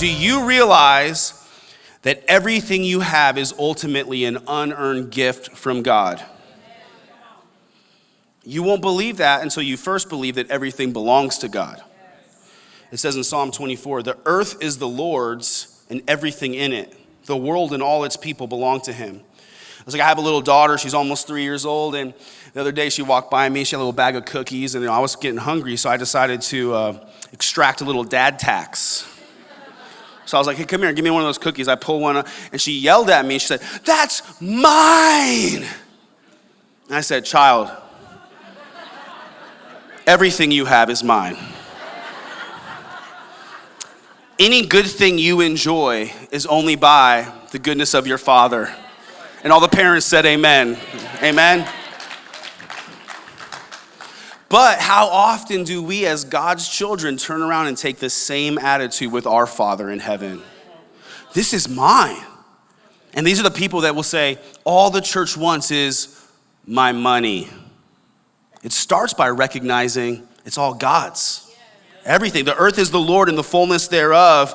Do you realize that everything you have is ultimately an unearned gift from God? You won't believe that until you first believe that everything belongs to God. It says in Psalm 24, the earth is the Lord's and everything in it. The world and all its people belong to him. I was like, I have a little daughter. She's almost 3 years old. And the other day she walked by me. She had a little bag of cookies. And I was getting hungry, so I decided to extract a little dad tax. So I was like, hey, come here, give me one of those cookies. I pull one up, and she yelled at me. She said, that's mine. And I said, child, everything you have is mine. Any good thing you enjoy is only by the goodness of your Father. And all the parents said amen. Amen. But how often do we as God's children turn around and take the same attitude with our Father in heaven? This is mine. And these are the people that will say, all the church wants is my money. It starts by recognizing it's all God's. Everything. The earth is the Lord and the fullness thereof.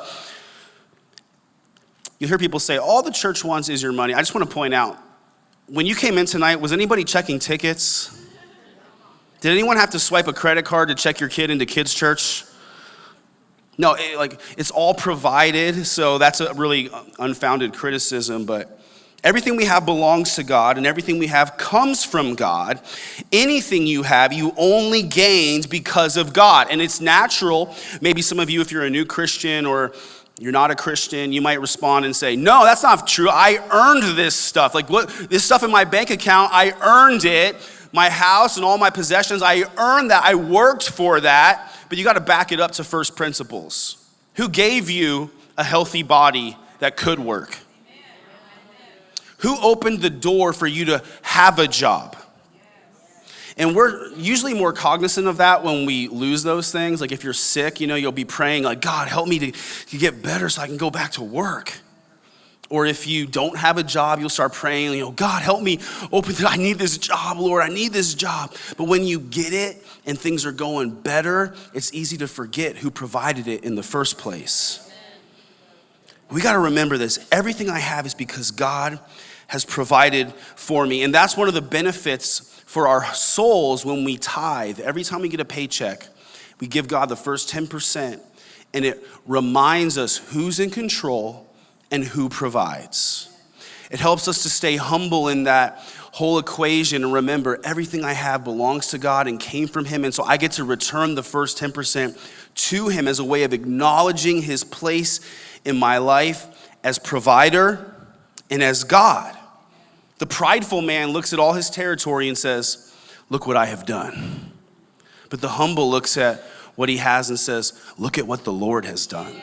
You hear people say, all the church wants is your money. I just want to point out, when you came in tonight, was anybody checking tickets? Did anyone have to swipe a credit card to check your kid into kids' church? No, it's all provided, so that's a really unfounded criticism, but everything we have belongs to God, and everything we have comes from God. Anything you have, you only gained because of God. And it's natural, maybe some of you, if you're a new Christian or you're not a Christian, you might respond and say, no, that's not true. I earned this stuff. Like, what, this stuff in my bank account, I earned it. My house and all my possessions, I earned that. I worked for that. But you got to back it up to first principles. Who gave you a healthy body that could work? Who opened the door for you to have a job? And we're usually more cognizant of that when we lose those things. Like if you're sick, you'll be praying like, God, help me to get better so I can go back to work. Or if you don't have a job, you'll start praying, God, help me I need this job, Lord, I need this job. But when you get it and things are going better, it's easy to forget who provided it in the first place. We got to remember this. Everything I have is because God has provided for me. And that's one of the benefits for our souls when we tithe. Every time we get a paycheck, we give God the first 10%, and it reminds us who's in control and who provides. It helps us to stay humble in that whole equation and remember everything I have belongs to God and came from him. And so I get to return the first 10% to him as a way of acknowledging his place in my life as provider and as God. The prideful man looks at all his territory and says, look what I have done. But the humble looks at what he has and says, look at what the Lord has done.